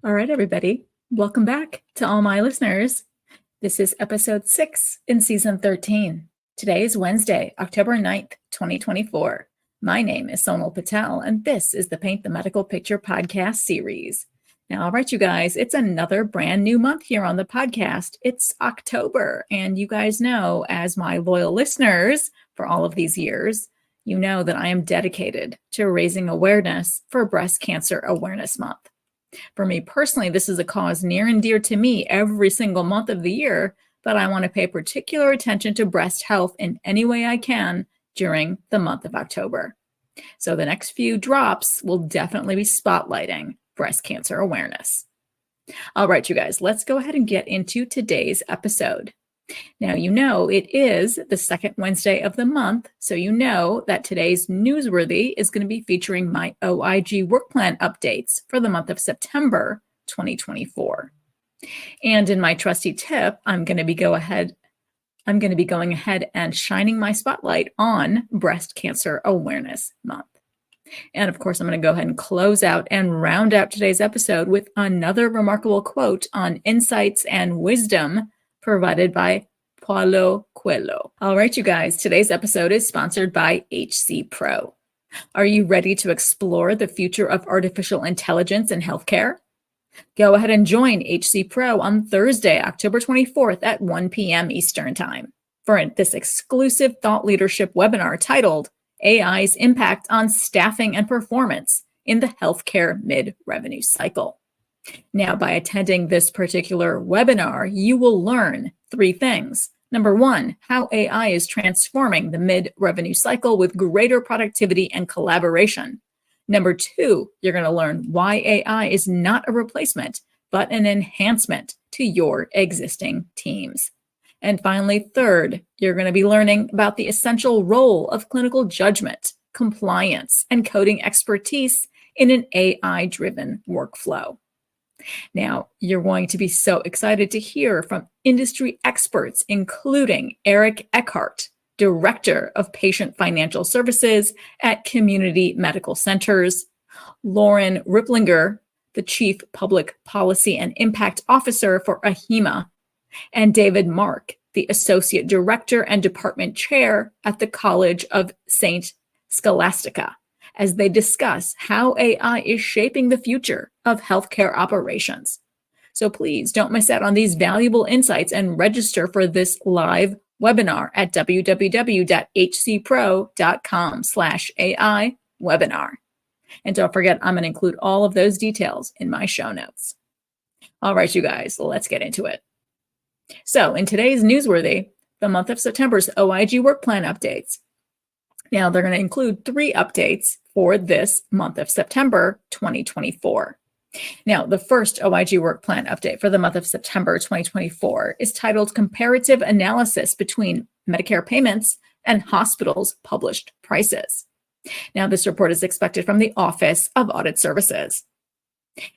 All right, everybody. Welcome back to all my listeners. This is episode 6 in season 13. Today is Wednesday, October 9th, 2024. My name is Sonal Patel, and this is the Paint the Medical Picture podcast series. Now, all right, you guys, it's another brand new month here on the podcast. It's October, and you guys know, as my loyal listeners for all of these years, you know that I am dedicated to raising awareness for Breast Cancer Awareness Month. For me personally, this is a cause near and dear to me every single month of the year, but I want to pay particular attention to breast health in any way I can during the month of October. So the next few drops will definitely be spotlighting breast cancer awareness. All right, you guys, let's go ahead and get into today's episode. Now, you know it is the second Wednesday of the month, so you know that today's Newsworthy is going to be featuring my OIG Work Plan updates for the month of September 2024. And in my Trusty tip, I'm going to be going ahead and shining my spotlight on Breast Cancer Awareness Month. And of course, I'm going to go ahead and close out and round out today's episode with another remarkable quote on insights and wisdom provided by Paulo Coehlo. All right, you guys, today's episode is sponsored by HCPro. Are you ready to explore the future of artificial intelligence in healthcare? Go ahead and join HCPro on Thursday, October 24th at 1 p.m. Eastern Time for this exclusive thought leadership webinar titled AI's Impact on Staffing and Performance in the Healthcare Mid-Revenue Cycle. Now, by attending this particular webinar, you will learn 3 things. Number 1, how AI is transforming the mid-revenue cycle with greater productivity and collaboration. Number 2, you're going to learn why AI is not a replacement, but an enhancement to your existing teams. And finally, 3rd, you're going to be learning about the essential role of clinical judgment, compliance, and coding expertise in an AI-driven workflow. Now, you're going to be so excited to hear from industry experts, including Eric Eckhart, Director of Patient Financial Services at Community Medical Centers, Lauren Ripplinger, the Chief Public Policy and Impact Officer for AHIMA, and David Mark, the Associate Director and Department Chair at the College of St. Scholastica, as they discuss how AI is shaping the future of healthcare operations. So please don't miss out on these valuable insights and register for this live webinar at www.hcpro.com/AI webinar. And don't forget, I'm going to include all of those details in my show notes. All right, you guys, let's get into it. So in today's Newsworthy, the month of September's OIG Work Plan updates. Now, they're going to include 3 updates for this month of September 2024. Now, the first OIG Work Plan update for the month of September 2024 is titled Comparative Analysis Between Medicare Payments and Hospitals' Published Prices. Now, this report is expected from the Office of Audit Services.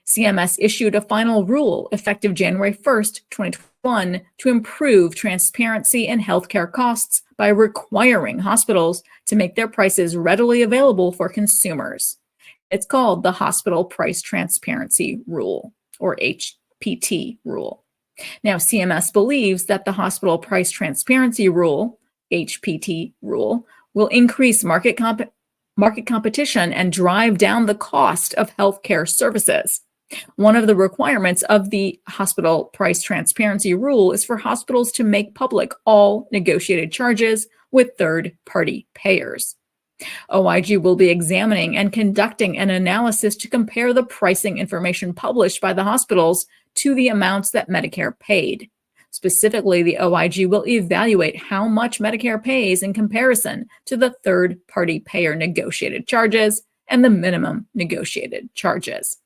CMS issued a final rule effective January 1st, 2021 to improve transparency in healthcare costs by requiring hospitals to make their prices readily available for consumers. It's called the Hospital Price Transparency Rule, or HPT rule. Now, CMS believes that the Hospital Price Transparency Rule, HPT rule, will increase market competition and drive down the cost of healthcare services. One of the requirements of the Hospital Price Transparency Rule is for hospitals to make public all negotiated charges with third-party payers. OIG will be examining and conducting an analysis to compare the pricing information published by the hospitals to the amounts that Medicare paid. Specifically, the OIG will evaluate how much Medicare pays in comparison to the third-party payer negotiated charges and the minimum negotiated charges.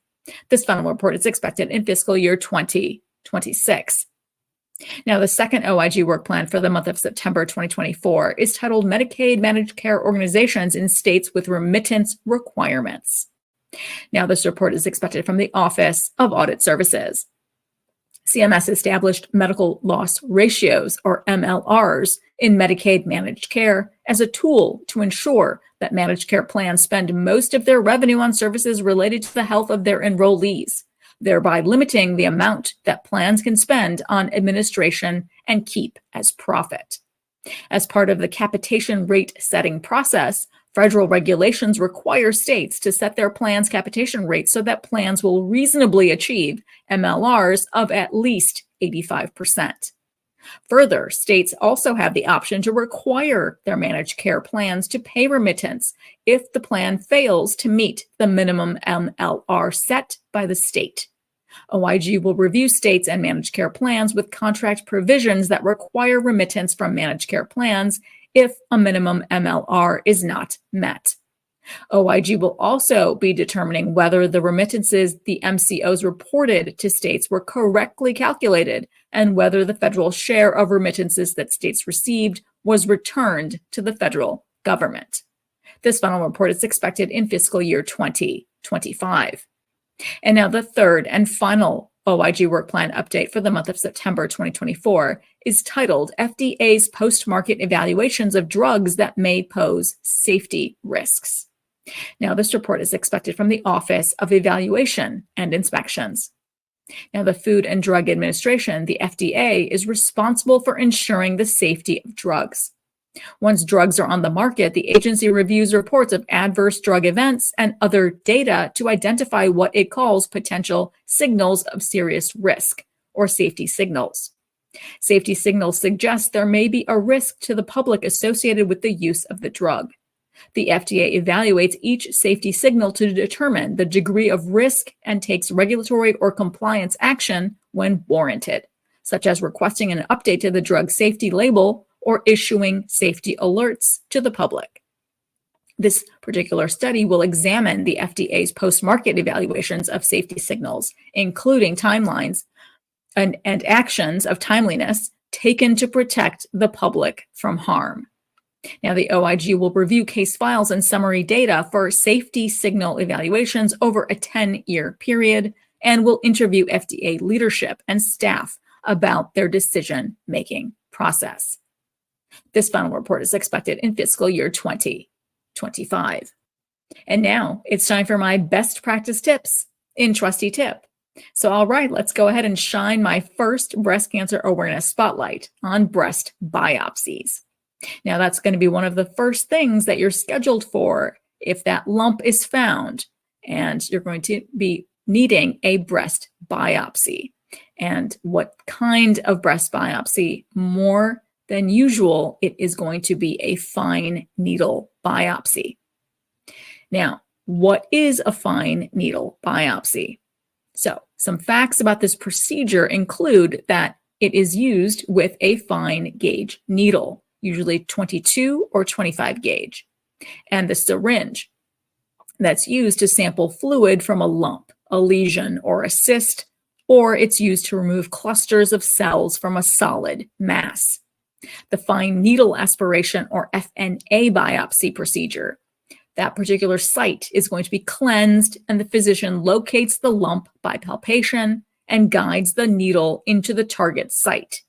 This final report is expected in fiscal year 2026. Now, the second OIG work plan for the month of September 2024 is titled Medicaid Managed Care Organizations in States with Remittance Requirements. Now, this report is expected from the Office of Audit Services. CMS established medical loss ratios, or MLRs, in Medicaid managed care as a tool to ensure that managed care plans spend most of their revenue on services related to the health of their enrollees. thereby limiting the amount that plans can spend on administration and keep as profit. As part of the capitation rate setting process, federal regulations require states to set their plans' capitation rates so that plans will reasonably achieve MLRs of at least 85%. Further, states also have the option to require their managed care plans to pay remittance if the plan fails to meet the minimum MLR set by the state. OIG will review states and managed care plans with contract provisions that require remittance from managed care plans if a minimum MLR is not met. OIG will also be determining whether the remittances the MCOs reported to states were correctly calculated and whether the federal share of remittances that states received was returned to the federal government. This final report is expected in fiscal year 2025. And now the third and final OIG Work Plan update for the month of September 2024 is titled FDA's Post-Market Evaluations of Drugs That May Pose Safety Risks. Now, this report is expected from the Office of Evaluation and Inspections. Now, the Food and Drug Administration, the FDA, is responsible for ensuring the safety of drugs. Once drugs are on the market, the agency reviews reports of adverse drug events and other data to identify what it calls potential signals of serious risk, or safety signals. Safety signals suggest there may be a risk to the public associated with the use of the drug. The FDA evaluates each safety signal to determine the degree of risk and takes regulatory or compliance action when warranted, such as requesting an update to the drug safety label or issuing safety alerts to the public. This particular study will examine the FDA's post-market evaluations of safety signals, including timelines and actions of timeliness taken to protect the public from harm. Now, the OIG will review case files and summary data for safety signal evaluations over a 10-year period and will interview FDA leadership and staff about their decision-making process. This final report is expected in fiscal year 2025. And now it's time for my best practice tips in Trusty Tip. So, all right, let's go ahead and shine my first breast cancer awareness spotlight on breast biopsies. Now, that's going to be one of the first things that you're scheduled for if that lump is found, and you're going to be needing a breast biopsy. And what kind of breast biopsy? More than usual, it is going to be a fine needle biopsy. Now, what is a fine needle biopsy? So, some facts about this procedure include that it is used with a fine gauge needle, usually 22 or 25 gauge, and the syringe that's used to sample fluid from a lump, a lesion, or a cyst, or it's used to remove clusters of cells from a solid mass. The fine needle aspiration, or FNA biopsy procedure. That particular site is going to be cleansed, and the physician locates the lump by palpation and guides the needle into the target site.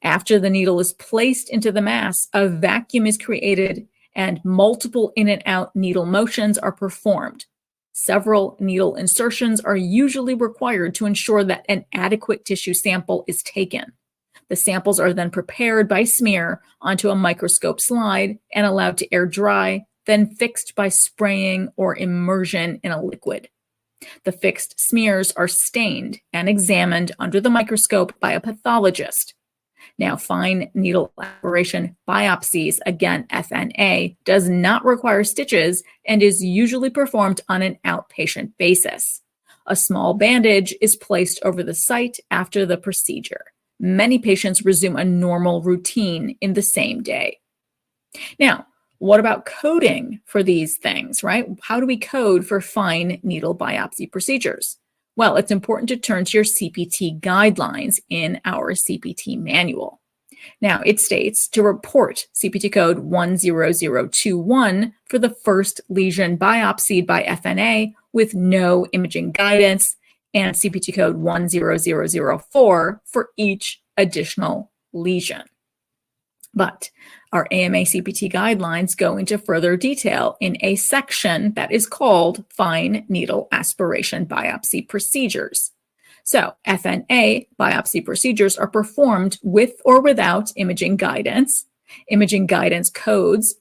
After the needle is placed into the mass, a vacuum is created and multiple in and out needle motions are performed. Several needle insertions are usually required to ensure that an adequate tissue sample is taken. The samples are then prepared by smear onto a microscope slide and allowed to air dry, then fixed by spraying or immersion in a liquid. The fixed smears are stained and examined under the microscope by a pathologist. Now, fine needle aspiration biopsies, again, FNA, does not require stitches and is usually performed on an outpatient basis. A small bandage is placed over the site after the procedure. Many patients resume a normal routine in the same day. Now, what about coding for these things, right? How do we code for fine needle biopsy procedures? Well, it's important to turn to your CPT guidelines in our CPT manual. Now, it states to report CPT code 10021 for the first lesion biopsied by FNA with no imaging guidance, and CPT code 10004 for each additional lesion. But our AMA CPT guidelines go into further detail in a section that is called Fine Needle Aspiration Biopsy Procedures. So FNA biopsy procedures are performed with or without imaging guidance. Imaging guidance codes,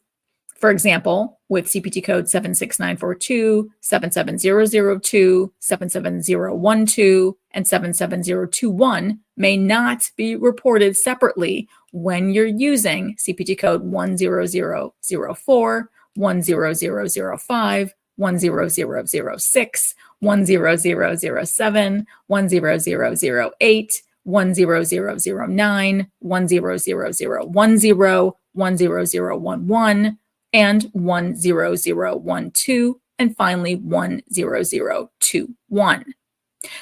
for example, with CPT code 76942, 77002, 77012, and 77021 may not be reported separately when you're using CPT code 10004, 10005, 10006, 10007, 10008, 10009, 10010, 10011, and 10012, and finally 10021.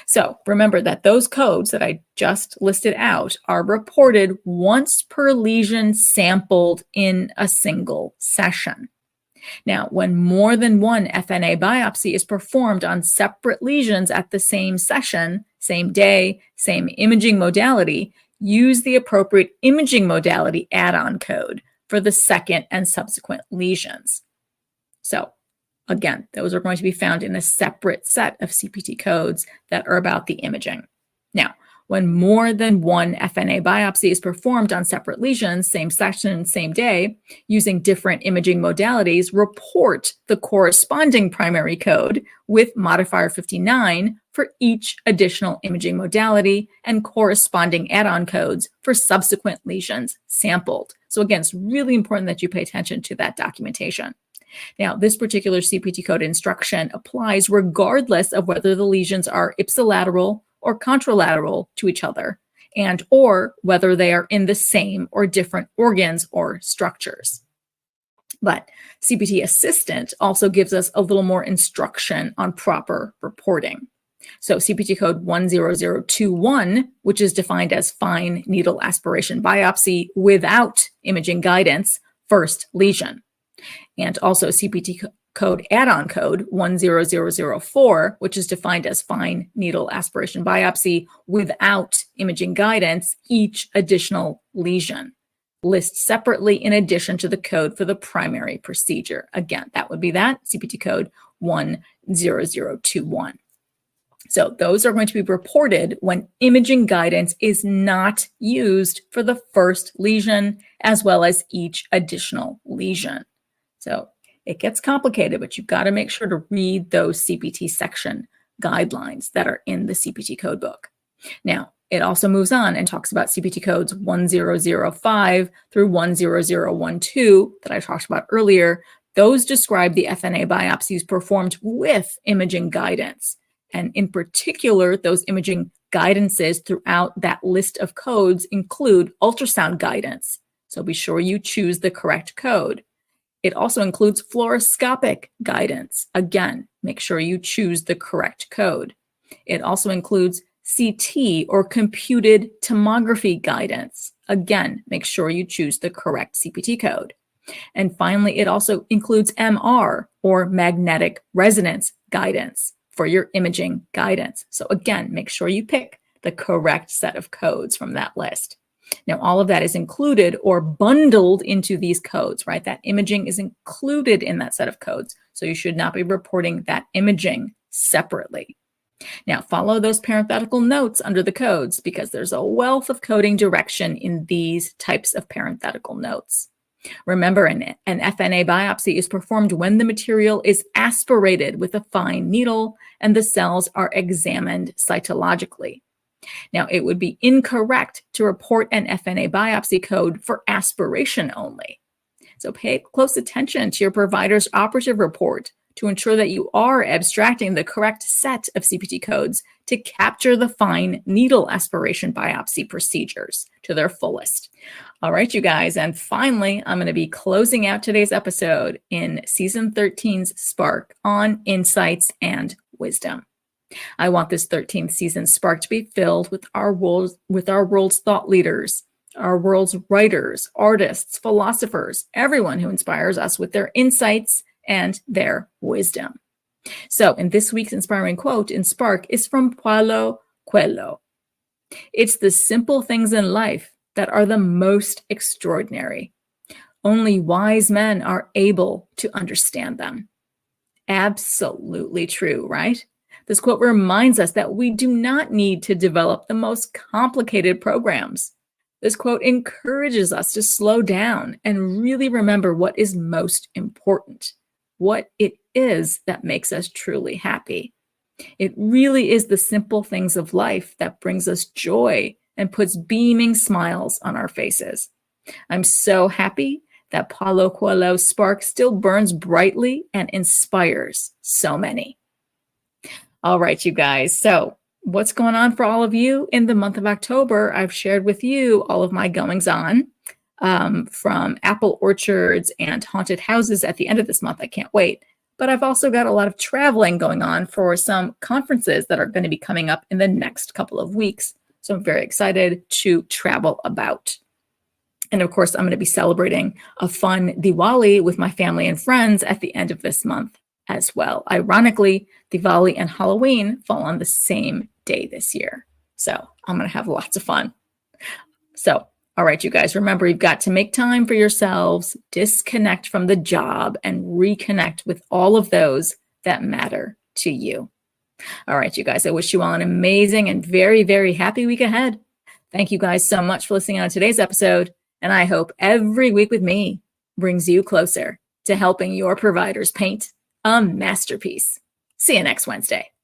So remember that those codes that I just listed out are reported once per lesion sampled in a single session. Now, when more than one FNA biopsy is performed on separate lesions at the same session, same day, same imaging modality, use the appropriate imaging modality add-on code for the second and subsequent lesions. So again, those are going to be found in a separate set of CPT codes that are about the imaging. Now, when more than one FNA biopsy is performed on separate lesions, same session, same day, using different imaging modalities, report the corresponding primary code with modifier 59 for each additional imaging modality and corresponding add-on codes for subsequent lesions sampled. So again, it's really important that you pay attention to that documentation. Now, this particular CPT code instruction applies regardless of whether the lesions are ipsilateral or contralateral to each other, and or whether they are in the same or different organs or structures. But CPT Assistant also gives us a little more instruction on proper reporting. So CPT code 10021, which is defined as fine needle aspiration biopsy without imaging guidance, first lesion. And also CPT code add-on code 10004, which is defined as fine needle aspiration biopsy without imaging guidance, each additional lesion, lists separately in addition to the code for the primary procedure. Again, that would be that CPT code 10021. So those are going to be reported when imaging guidance is not used for the first lesion as well as each additional lesion. So it gets complicated, but you've got to make sure to read those CPT section guidelines that are in the CPT code book. Now, it also moves on and talks about CPT codes 10005 through 10012 that I talked about earlier. Those describe the FNA biopsies performed with imaging guidance. And in particular, those imaging guidances throughout that list of codes include ultrasound guidance. So be sure you choose the correct code. It also includes fluoroscopic guidance. Again, make sure you choose the correct code. It also includes CT or computed tomography guidance. Again, make sure you choose the correct CPT code. And finally, it also includes MR or magnetic resonance guidance for your imaging guidance. So again, make sure you pick the correct set of codes from that list. Now, all of that is included or bundled into these codes, right? That imaging is included in that set of codes. So you should not be reporting that imaging separately. Now, follow those parenthetical notes under the codes because there's a wealth of coding direction in these types of parenthetical notes. Remember, an FNA biopsy is performed when the material is aspirated with a fine needle and the cells are examined cytologically. Now, it would be incorrect to report an FNA biopsy code for aspiration only. So pay close attention to your provider's operative report to ensure that you are abstracting the correct set of CPT codes to capture the fine needle aspiration biopsy procedures to their fullest. All right, you guys. And finally, I'm going to be closing out today's episode in Season 13's Spark on insights and wisdom. I want this 13th season Spark to be filled with our world's thought leaders, our world's writers, artists, philosophers, everyone who inspires us with their insights and their wisdom. So in this week's inspiring quote in Spark is from Paulo Coehlo. It's the simple things in life that are the most extraordinary. Only wise men are able to understand them. Absolutely true, right? This quote reminds us that we do not need to develop the most complicated programs. This quote encourages us to slow down and really remember what is most important, what it is that makes us truly happy. It really is the simple things of life that brings us joy and puts beaming smiles on our faces. I'm so happy that Paulo Coehlo's spark still burns brightly and inspires so many. All right, you guys. So what's going on for all of you in the month of October? I've shared with you all of my goings on from apple orchards and haunted houses at the end of this month. I can't wait. But I've also got a lot of traveling going on for some conferences that are going to be coming up in the next couple of weeks. So I'm very excited to travel about. And of course, I'm going to be celebrating a fun Diwali with my family and friends at the end of this month as well. Ironically, Diwali and Halloween fall on the same day this year. So I'm going to have lots of fun. So, all right, you guys, remember, you've got to make time for yourselves, disconnect from the job, and reconnect with all of those that matter to you. All right, you guys, I wish you all an amazing and very, very happy week ahead. Thank you guys so much for listening on today's episode. And I hope every week with me brings you closer to helping your providers paint a masterpiece. See you next Wednesday.